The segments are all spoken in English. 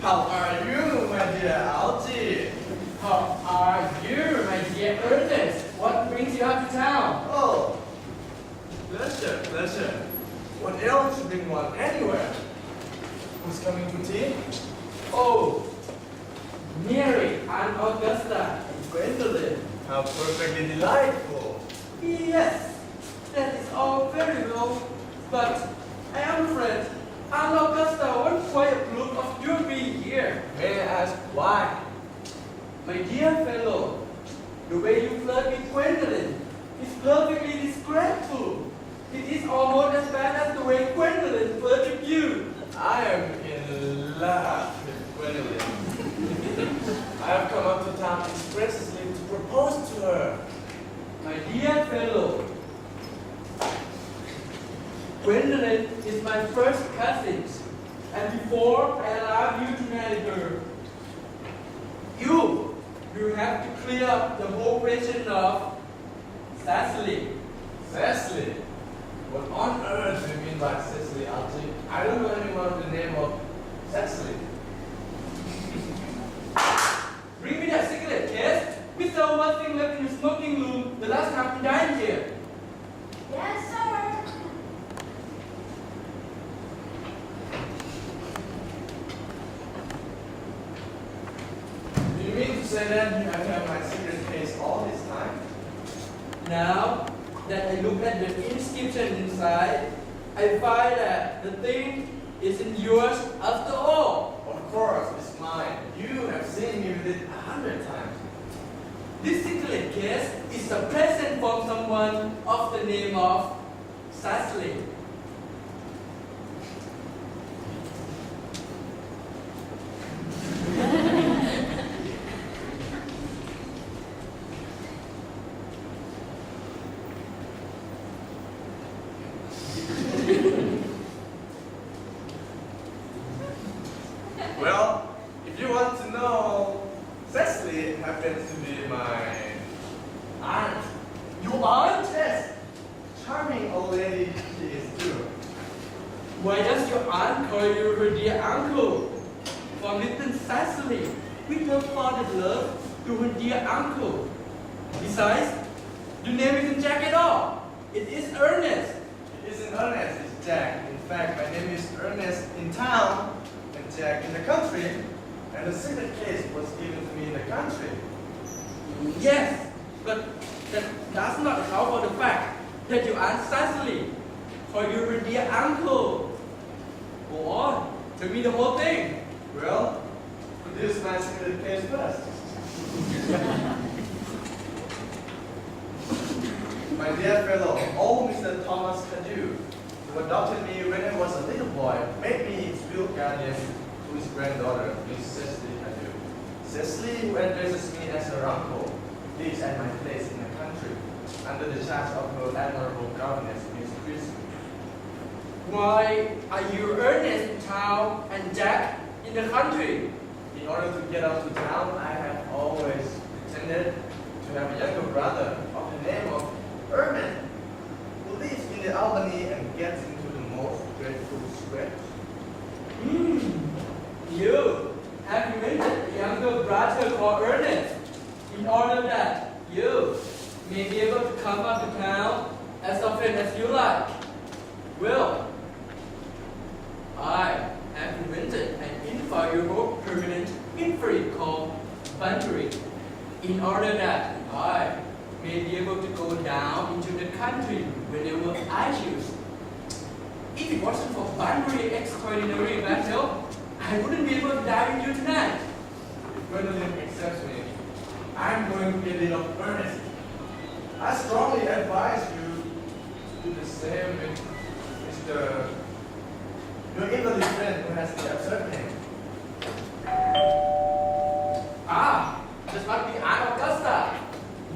How are you, my dear Algie? How are you, my dear Ernest? What brings you up to town? Oh, pleasure, pleasure. What else should bring one anywhere? Who's coming to tea? Oh, Mary and Augusta and Gwendolyn. How perfectly delightful. Yes, that is all very well, but I am afraid Aunt Augusta won't quite approve of your being here. May I ask why? My dear fellow, the way you flirt with Gwendolyn is perfectly disgraceful. It is almost as bad as the way Gwendolyn flirts with you. I am in love with Gwendolyn. I have come up to town expressly to propose to her. My dear fellow, Gwendolyn is my first cousin, and before I allow you to marry her, you have to clear up the whole question of Cecily. Cecily? What on earth do you mean by Cecily, Algie? I don't know anyone with the name of Cecily. Bring me that cigarette case. We saw one thing left in the smoking room the last time we dined here. Yes, sir. Do you mean to say that you have had my secret case all this time? Now that I look at the inscription inside, I find that the thing isn't yours after all. Of course, it's mine. You have seen me with it 100 times. This cigarette case is a present from someone of the name of Cecily. Well, if you want to know, Cecily happens to be my aunt. Your aunt? Yes, charming old lady she is too. Why does your aunt call you her dear uncle? From little Cecily, with her father's love to her dear uncle. Besides, your name isn't Jack at all. It is Ernest. It isn't Earnest, it's Jack. In fact, my name is Ernest in town and Jack in the country. And the secret case was given to me in the country. Yes, but that does not account for the fact that your aunt Cecily called you her dear uncle. Go on, tell me the whole thing. Well, produce my secret case first. My dear fellow, old Mr. Thomas Cadu, who adopted me when I was a little boy, made me his real guardian to his granddaughter, Miss Cecily Cadu. Cecily, who addresses me as her uncle, lives at my place in the country, under the charge of her admirable governess, Miss Chris. Why are you Ernest in town and Jack in the country? In order to get out to town, I have always pretended to have a younger brother of the name of Earnest, who lives in the Albany and gets into the most dreadful scratch. You have invented a younger brother called Ernest in order that you may be able to come up to town as often as you like. Well, I have invented an invaluable permanent infrared called Bunbury in order that I may be able to go down into the country whenever I choose. If it wasn't for Bunbury's extraordinary battle, I wouldn't be able to die with you tonight. If Gwendolyn accepts me, I'm going to get rid of Ernest. I strongly advise you to do the same with Mr. Your invalid friend who has the absurd name. Ah, this must be Aunt Augusta.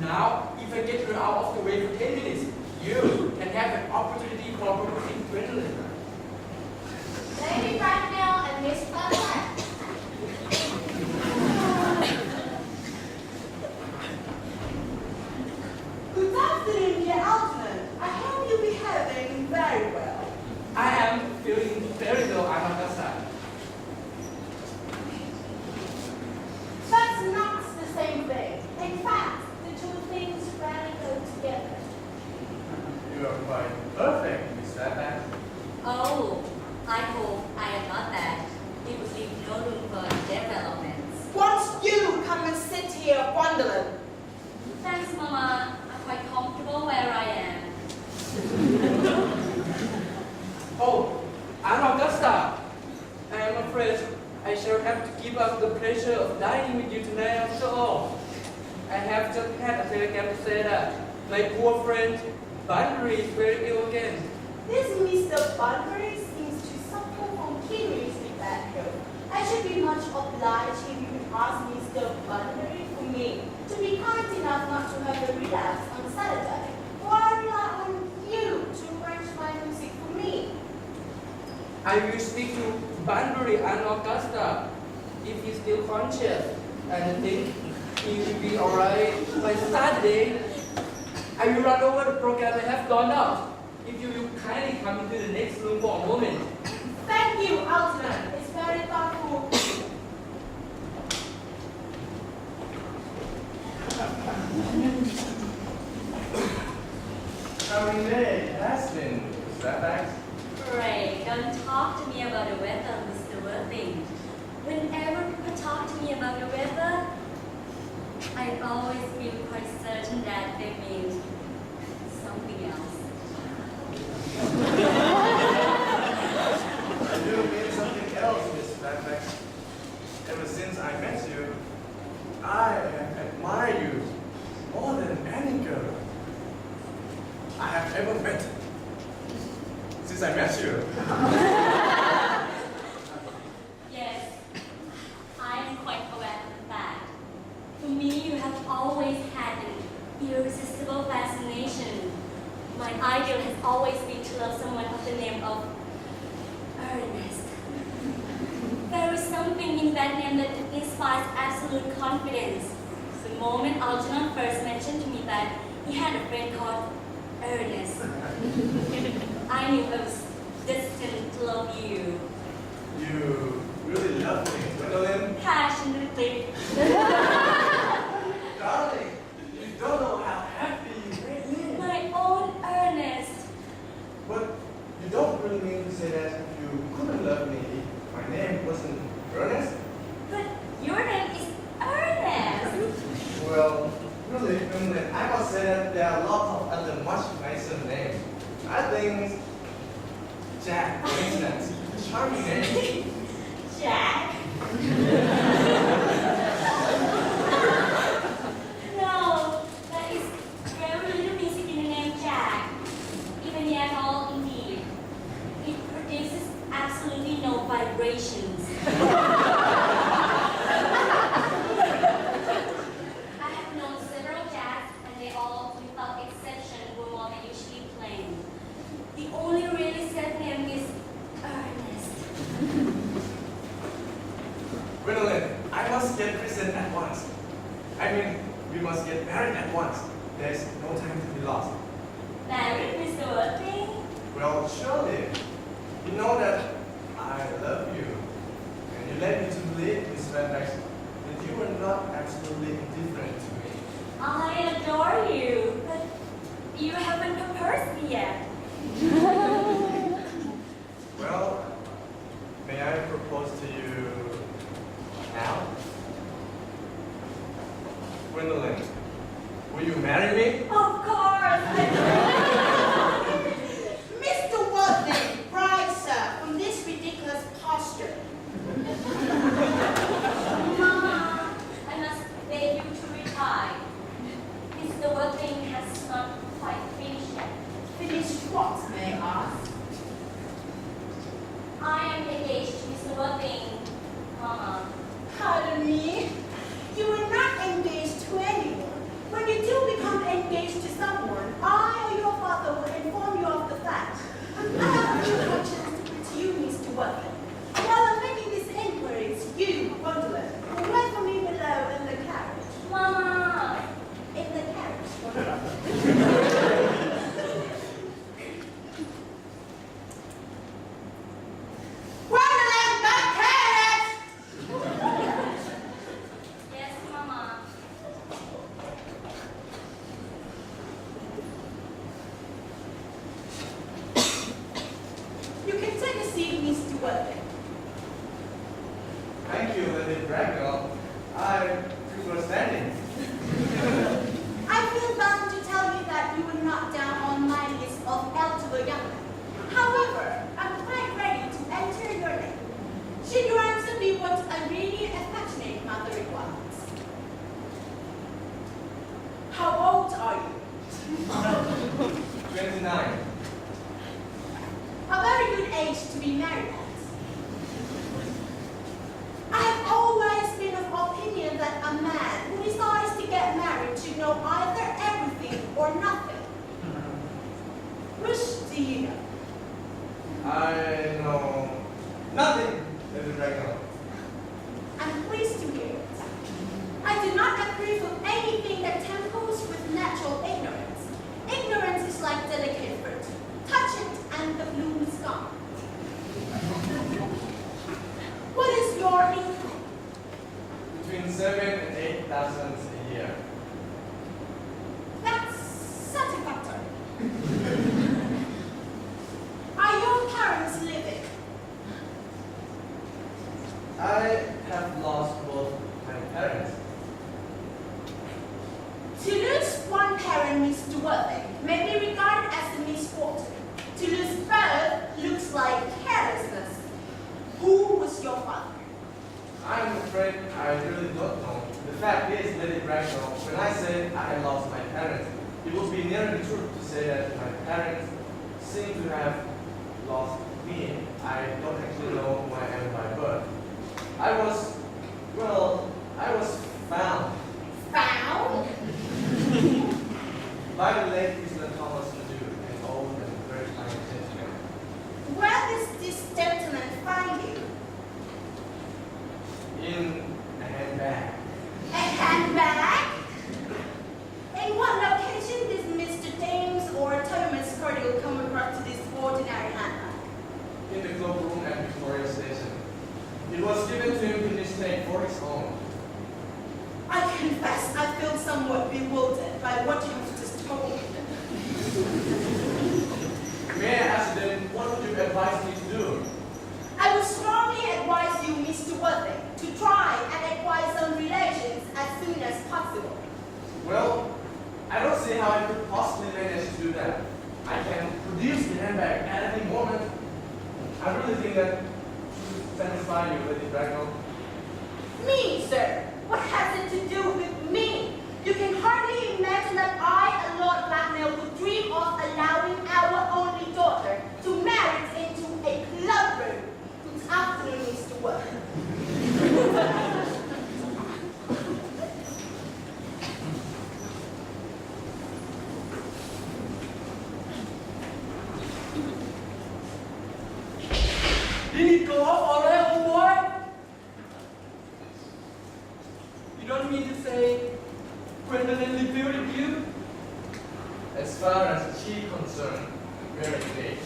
Now, if I get her out of the way for 10 minutes, you can have an opportunity for proposing Gwendolyn. Lady Bracknell and Miss Butler. Good afternoon, dear Algernon. I hope you're behaving very well. I am feeling very low, Aunt Augusta. thanks, Mama. I'm quite comfortable where I am. Oh, Aunt Augusta, I am afraid I shall have to give up the pleasure of dining with you tonight after all. I have just had a telegram to say that my poor friend Bunbury is very ill again. This Mr. Bunbury seems to suffer from seriously bad health. I should be much obliged if you would ask Mr. Bunbury for me to be kind enough not to have a relapse on Saturday, for I rely on you to arrange my music for me. I will speak to Bunbury and Augusta if he's still conscious, and I think he will be alright by Saturday. I will run over the program I have drawn out. If you will kindly come into the next room for a moment. Thank you, Algernon. It's very thoughtful. How many days has been? Is that fact? Ray, don't talk to me about the weather, Mr. Worthing. Whenever people talk to me about the weather, I always feel quite certain that they mean something else. I do mean something else, Miss Fairfax. Ever since I met you, I have admired you more than any girl I have ever met. Since I met you. Yes, I am quite aware of that. For me, you have always had an irresistible fascination. My ideal has always been to love someone of the name of Earnest. There is something in that name that inspires absolute confidence. The moment Algernon first mentioned to me that he had a friend called Earnest, I knew I was destined to love you. You really love me, Gwendolyn. Passionately. Darling, you don't know how happy you make me. My own Earnest. But you don't really mean to say that you couldn't love me if my name wasn't Ernest? But your name is Earnest. Well, really, Gwendolyn, I must say that there are lots of other much nicer names. I think Jack, for instance, a charming name. Jack. No, there is very little music in the name Jack. Even yet all indeed. It produces absolutely no vibrations. I have known several Jacks, and they all, without exception, were more than usually plain. The only really sad name is Earnest. Gwendolyn, I must get christened at once. I mean, we must get married at once. There's no time to be lost. Married, Mr. Worthing? Well, surely, you know that I love you. And you led me to believe, Miss Fairfax, that you were not absolutely indifferent to me. I adore you, but you haven't proposed me yet. Well, may I propose to you now? Gwendolyn, will you marry me? Of course, Mr. Worthing, rise, sir, from this ridiculous posture. Mama, I must beg you to retire. Mr. Worthing has not quite finished yet. Finish what, may I ask? I am engaged to Mr. Worthing, Mama. Pardon me? You were not engaged to anyone. When you do become engaged to someone, I or your father will inform you of the fact. I have a few questions to put to you, Mr. Worthing. While I'm making these inquiries, you, Gwendolyn, will wait for me below in the carriage. Mama! In the carriage. Gwendolyn, the carriage! Yes, Mama. You can take a seat, Mr. Worthing. Thank you, Lady Bracknell. I prefer standing. I feel worthy may be regarded as a misfortune. To lose birth looks like carelessness. Who was your father? I'm afraid I really don't know. The fact is, Lady Bracknell, when I said I had lost my parents, it would be nearer the truth to say that my parents seem to have lost me. I don't actually know who I am by birth. I was found Found? by the late Mr. Thomas Purdue, an old and very kind gentleman. Where does this gentleman find you? In a handbag. A handbag? In what location did Mr. James or Thomas Purdue come across to this ordinary handbag? In the cloakroom at Victoria Station. It was given to him in mistake for his own. I confess I feel somewhat bewildered by what you have just told me. May I ask then, what would you advise me to do? I would strongly advise you, Mr. Worthing, to try and acquire some relations as soon as possible. Well, I don't see how I could possibly manage to do that. I can produce the handbag at any moment. I really think that should satisfy you, Lady Bracknell. Me, sir? What has it to do with me? You can hardly imagine that I and Lord Bracknell would dream of allowing our only daughter to marry into a club room. Good afternoon, Mr. Worthing. Did it go off already, old boy? You don't mean to say Gwendolyn refuted you? As far as she's concerned, very late.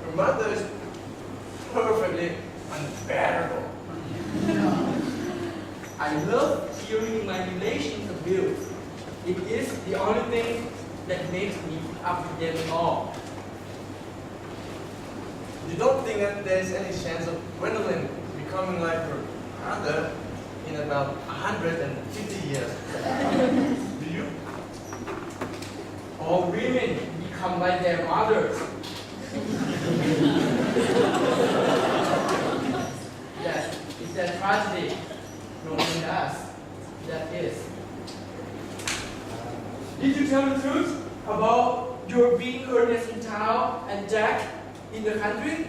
Her mother is perfectly unbearable. I love hearing my relations abused. It is the only thing that makes me up to them all. You don't think that there's any chance of Gwendolyn becoming like her brother in about 150 years? Do you? All women become like their mothers. That is their tragedy. No one does. That is. Did you tell the truth about your being Earnest in town and Jack in the country?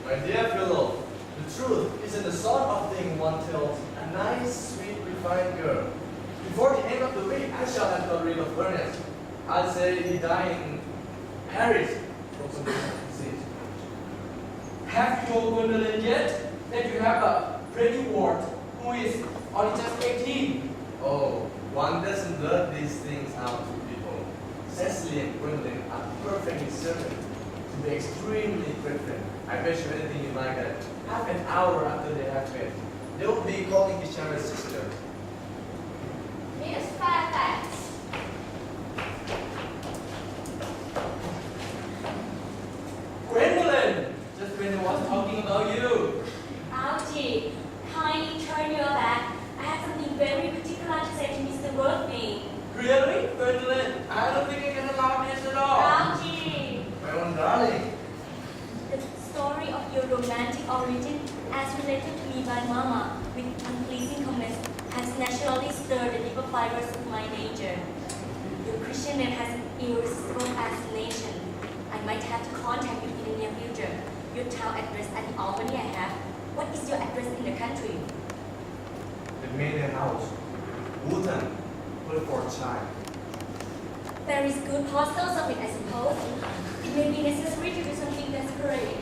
My dear fellow, the truth is in the sort of thing one tells a nice, sweet, refined girl. Before the end of the week, I shall have got rid of Earnest. I'll say he died in Paris from some disease. Have you told Gwendolyn yet that you have a pretty ward who is only just 18? Oh, one doesn't blurt these things out to people. Cecily and Gwendolyn are perfectly certain to be extremely good friends. I bet you anything you like that. Half an hour after they have met, they will be calling each other sisters. Miss Fairfax. Gwendolyn! Just when I was talking about you. Ouchie, kindly turn your back. I have something very particular to say to Mr. Worthing. Really? Gwendolyn, I don't think I can allow this at all. Ouchie! My own darling. The story of your romantic origin, as related to me by Mama, with unpleasing comments, has naturally stirred the deeper fibers of my nature. Your Christian name has an irresistible fascination. I might have to contact you in the near future. Your town address at the Albany I have. What is your address in the country? The maiden house. Wooten. Hertfordshire. There is good postal service, I suppose. It may be necessary to do something desperate.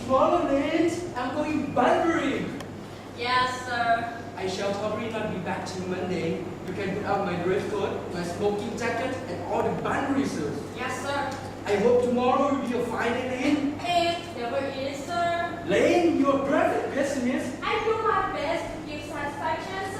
Tomorrow night, I'm going barbering. Yes, sir. I shall probably not be back till Monday. You can put up my dress coat, my smoking jacket, and all the Banbury suits. Yes, sir. I hope tomorrow will be a fine day, Lane. It never is, sir. Lane, you're a perfect pessimist. I do my best to give satisfaction